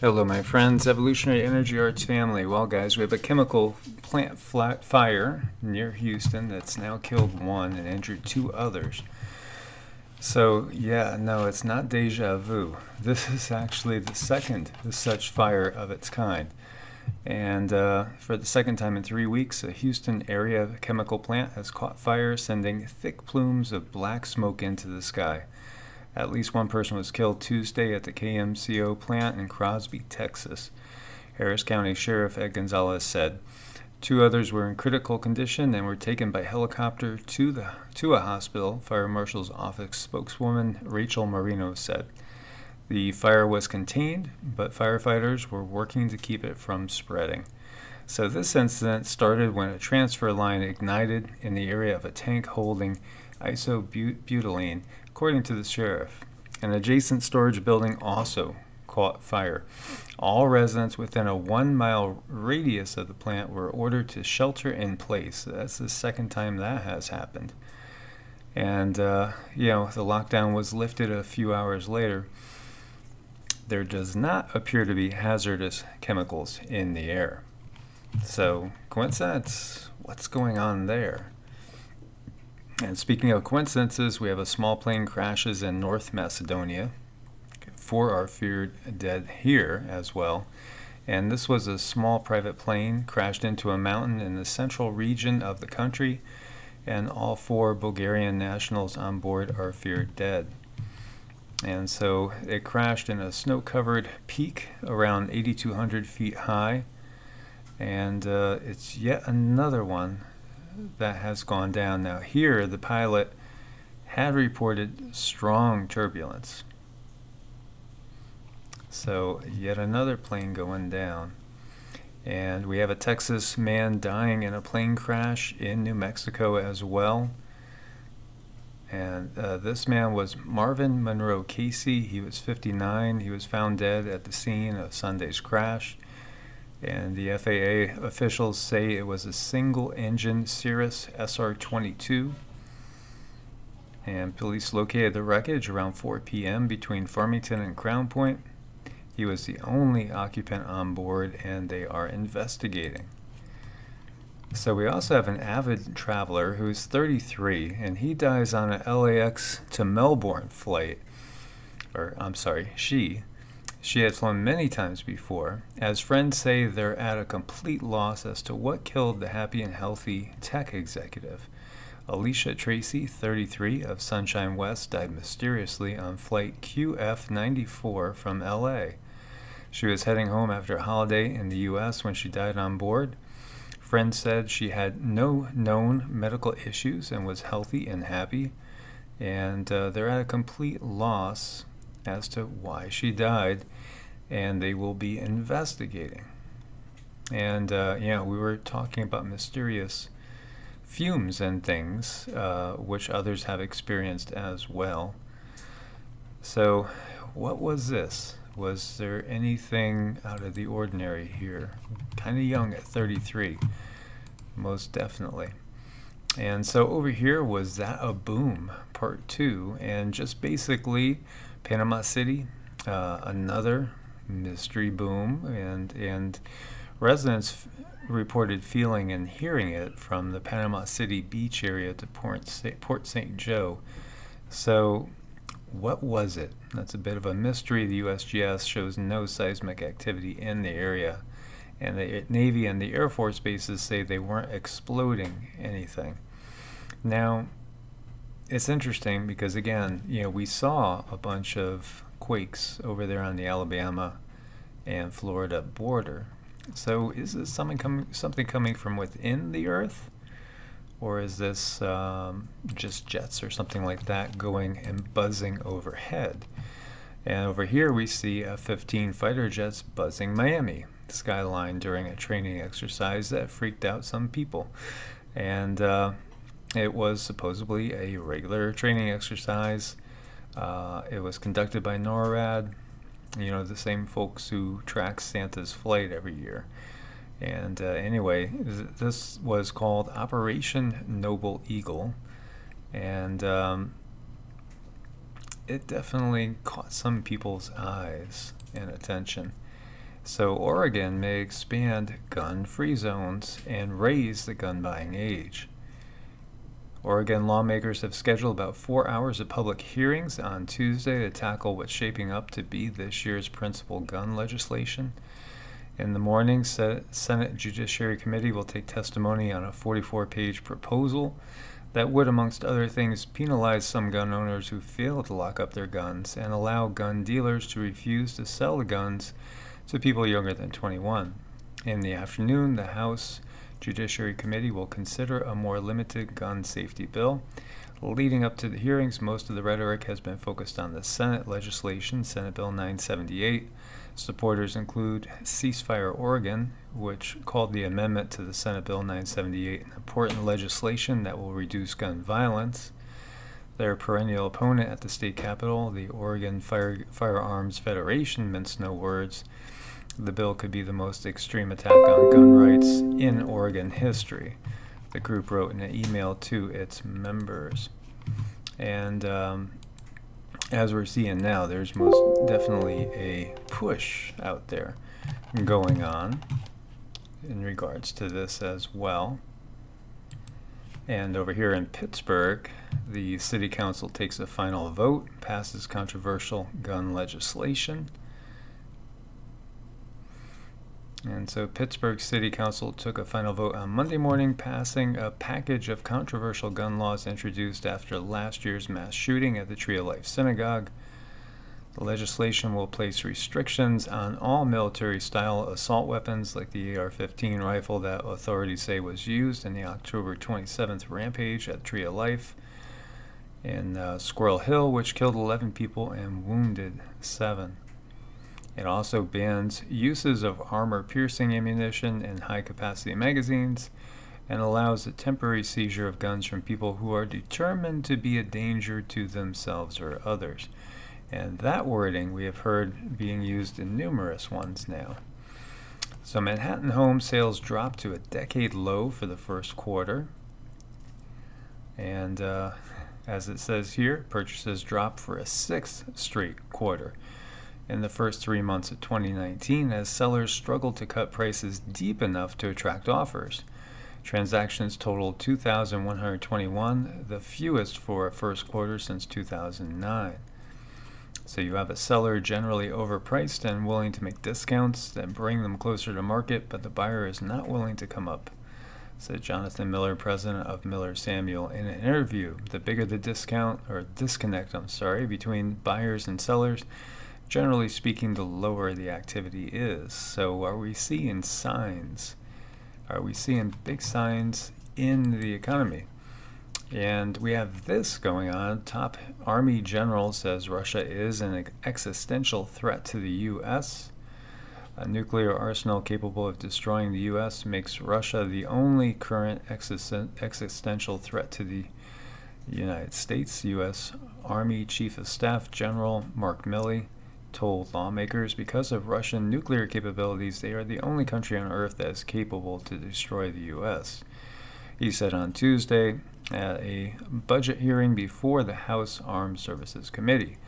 Hello, my friends, Evolutionary Energy Arts family. Well, guys, we have a chemical plant fire near Houston that's now killed one and injured two others. So, yeah, no, it's not deja vu. This is actually the second such fire of its kind. And for the second time in 3 weeks, a Houston area chemical plant has caught fire, sending thick plumes of black smoke into the sky. At least one person was killed Tuesday at the KMCO plant in Crosby, Texas. Harris County Sheriff Ed Gonzalez said. Two others were in critical condition and were taken by helicopter to a hospital, Fire Marshal's office spokeswoman Rachel Marino said. The fire was contained, but firefighters were working to keep it from spreading. So this incident started when a transfer line ignited in the area of a tank holding isobutylene, according to the sheriff. An adjacent storage building also caught fire. All residents within a 1-mile radius of the plant were ordered to shelter in place. That's the second time that has happened. And, the lockdown was lifted a few hours later. There does not appear to be hazardous chemicals in the air. So, coincidence? What's going on there? And speaking of coincidences, we have a small plane crashes in North Macedonia. 4 are feared dead here as well. And this was a small private plane crashed into a mountain in the central region of the country, and all 4 Bulgarian nationals on board are feared dead. And so it crashed in a snow-covered peak around 8,200 feet high, and it's yet another one that has gone down. Now here, the pilot had reported strong turbulence. So yet another plane going down. And we have a Texas man dying in a plane crash in New Mexico as well. And this man was Marvin Monroe Casey. He was 59. He was found dead at the scene of Sunday's crash. And the FAA officials say it was a single-engine Cirrus SR-22. And police located the wreckage around 4 p.m. between Farmington and Crown Point. He was the only occupant on board, and they are investigating. So we also have an avid traveler who's 33, and he dies on an LAX to Melbourne flight. She had flown many times before. As friends say, they're at a complete loss as to what killed the happy and healthy tech executive. Alicia Tracy, 33, of Sunshine West, died mysteriously on flight QF94 from LA. She was heading home after a holiday in the U.S. when she died on board. Friends said she had no known medical issues and was healthy and happy, and they're at a complete loss as to why she died, and they will be investigating. And we were talking about mysterious fumes and things, which others have experienced as well. So what was this? Was there anything out of the ordinary here? Kind of young at 33, most definitely. And so over here, was that a boom? Part 2, and just basically Panama City, another mystery boom, and residents reported feeling and hearing it from the Panama City beach area to Port St. Joe. So what was it? That's a bit of a mystery. The USGS shows no seismic activity in the area, and the Navy and the Air Force bases say they weren't exploding anything. Now, it's interesting because, again, we saw a bunch of quakes over there on the Alabama and Florida border. So is this something coming from within the Earth? Or is this just jets or something like that going and buzzing overhead? And over here we see F-15 fighter jets buzzing Miami skyline during a training exercise that freaked out some people. And it was supposedly a regular training exercise. It was conducted by NORAD, the same folks who track Santa's flight every year. And anyway, this was called Operation Noble Eagle, and it definitely caught some people's eyes and attention. So Oregon may expand gun-free zones and raise the gun-buying age. Oregon lawmakers have scheduled about 4 hours of public hearings on Tuesday to tackle what's shaping up to be this year's principal gun legislation. In the morning, Senate Judiciary Committee will take testimony on a 44-page proposal that would, amongst other things, penalize some gun owners who fail to lock up their guns and allow gun dealers to refuse to sell the guns to people younger than 21. In the afternoon, the House Judiciary Committee will consider a more limited gun safety bill. Leading up to the hearings, most of the rhetoric has been focused on the Senate legislation, Senate Bill 978. Supporters include Ceasefire Oregon, which called the amendment to the Senate Bill 978 an important legislation that will reduce gun violence. Their perennial opponent at the state capitol, the Oregon Firearms Federation, minced no words. The bill could be the most extreme attack on gun rights in Oregon history, the group wrote in an email to its members. And as we're seeing now, there's most definitely a push out there going on in regards to this as well. And over here in Pittsburgh, the city council takes a final vote, passes controversial gun legislation. And so Pittsburgh City Council took a final vote on Monday morning, passing a package of controversial gun laws introduced after last year's mass shooting at the Tree of Life Synagogue. The legislation will place restrictions on all military-style assault weapons like the AR-15 rifle that authorities say was used in the October 27th rampage at Tree of Life in Squirrel Hill, which killed 11 people and wounded 7. It also bans uses of armor-piercing ammunition and high-capacity magazines and allows a temporary seizure of guns from people who are determined to be a danger to themselves or others. And that wording we have heard being used in numerous ones now. So Manhattan home sales dropped to a decade low for the first quarter. And as it says here, purchases dropped for a 6th straight quarter in the first 3 months of 2019 as sellers struggled to cut prices deep enough to attract offers. Transactions totaled 2,121, the fewest for a first quarter since 2009. So you have a seller generally overpriced and willing to make discounts that bring them closer to market, but the buyer is not willing to come up, said Jonathan Miller, president of Miller Samuel, in an interview. The bigger the disconnect between buyers and sellers, generally speaking, the lower the activity is. So are we seeing signs? Are we seeing big signs in the economy? And we have this going on. Top Army general says Russia is an existential threat to the U.S. A nuclear arsenal capable of destroying the U.S. makes Russia the only current existential threat to the United States. U.S. Army Chief of Staff General Mark Milley told lawmakers because of Russian nuclear capabilities, they are the only country on Earth that is capable to destroy the U.S. He said on Tuesday at a budget hearing before the House Armed Services Committee.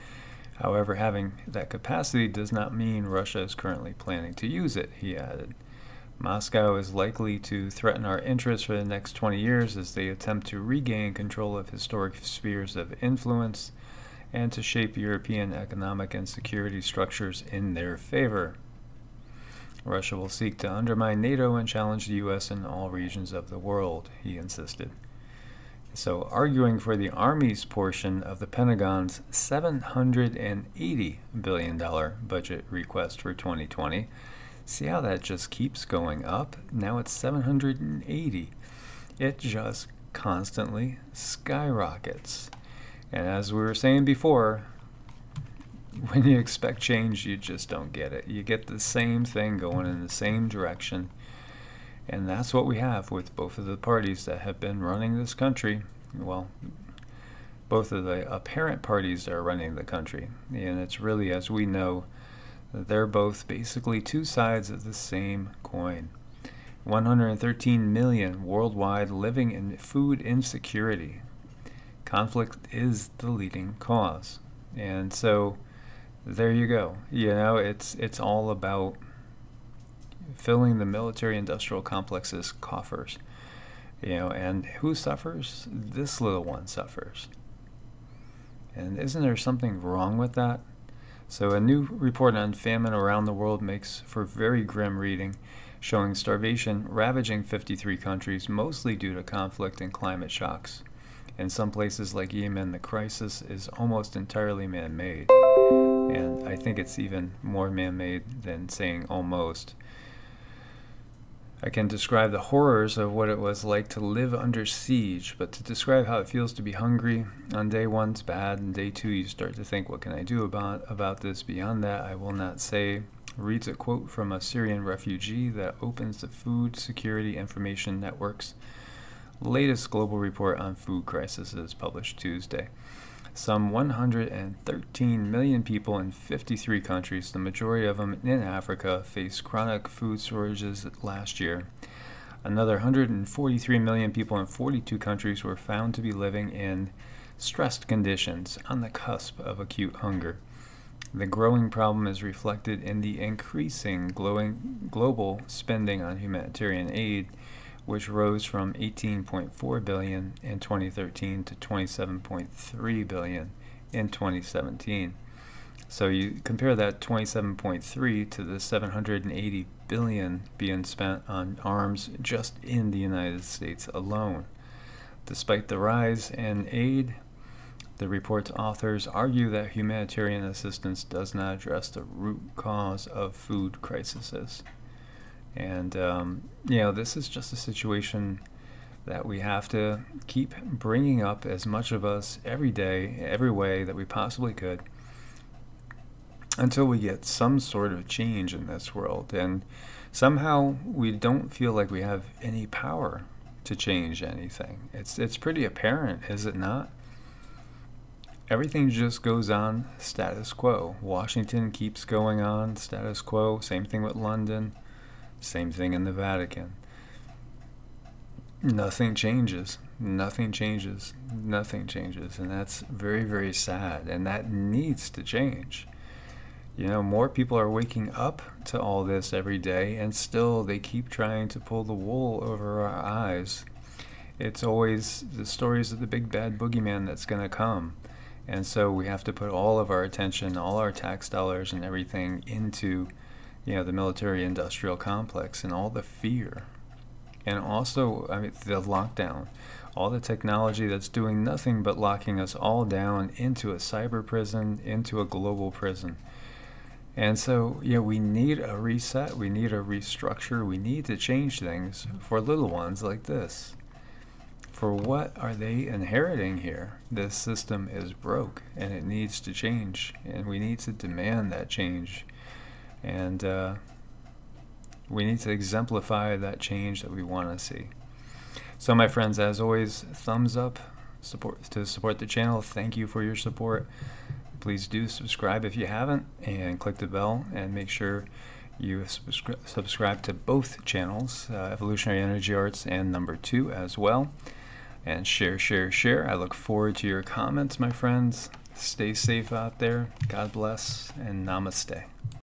However, having that capacity does not mean Russia is currently planning to use it, he added. Moscow is likely to threaten our interests for the next 20 years as they attempt to regain control of historic spheres of influence and to shape European economic and security structures in their favor. Russia will seek to undermine NATO and challenge the U.S. in all regions of the world, he insisted. So, arguing for the Army's portion of the Pentagon's $780 billion budget request for 2020. See how that just keeps going up? Now it's 780. It just constantly skyrockets. And as we were saying before, when you expect change, you just don't get it. You get the same thing going in the same direction. And that's what we have with both of the parties that have been running this country. Well, both of the apparent parties that are running the country. And it's really, as we know, they're both basically two sides of the same coin. 113 million worldwide living in food insecurity. Conflict is the leading cause. And so there you go. You know, it's all about filling the military-industrial complex's coffers. And who suffers? This little one suffers. And isn't there something wrong with that? So a new report on famine around the world makes for very grim reading, showing starvation ravaging 53 countries, mostly due to conflict and climate shocks. In some places like Yemen, the crisis is almost entirely man-made. And I think it's even more man-made than saying almost. I can describe the horrors of what it was like to live under siege, but to describe how it feels to be hungry, on day one's bad, and day two you start to think, what can I do about this? Beyond that, I will not say. Reads a quote from a Syrian refugee that opens the Food Security Information Network's latest global report on food crises, published Tuesday. Some 113 million people in 53 countries, the majority of them in Africa, faced chronic food shortages last year. Another 143 million people in 42 countries were found to be living in stressed conditions on the cusp of acute hunger. The growing problem is reflected in the increasing global spending on humanitarian aid, which rose from $18.4 billion in 2013 to $27.3 billion in 2017. So you compare that 27.3 to the $780 billion being spent on arms just in the United States alone. Despite the rise in aid, the report's authors argue that humanitarian assistance does not address the root cause of food crises. And, this is just a situation that we have to keep bringing up as much of us every day, every way that we possibly could, until we get some sort of change in this world. And somehow we don't feel like we have any power to change anything. It's pretty apparent, is it not? Everything just goes on status quo. Washington keeps going on status quo. Same thing with London. Same thing in the Vatican. Nothing changes. Nothing changes. Nothing changes. And that's very, very sad. And that needs to change. More people are waking up to all this every day, and still they keep trying to pull the wool over our eyes. It's always the stories of the big bad boogeyman that's going to come. And so we have to put all of our attention, all our tax dollars and everything into the military-industrial complex, and all the fear. And also, the lockdown. All the technology that's doing nothing but locking us all down into a cyber prison, into a global prison. And so, we need a reset. We need a restructure. We need to change things for little ones like this. For what are they inheriting here? This system is broke, and it needs to change. And we need to demand that change. And we need to exemplify that change that we want to see. So my friends, as always, thumbs up to support the channel. Thank you for your support. Please do subscribe if you haven't, and click the bell, and make sure you subscribe to both channels, Evolutionary Energy Arts and number 2 as well. And share. I look forward to your comments, my friends. Stay safe out there. God bless, and namaste.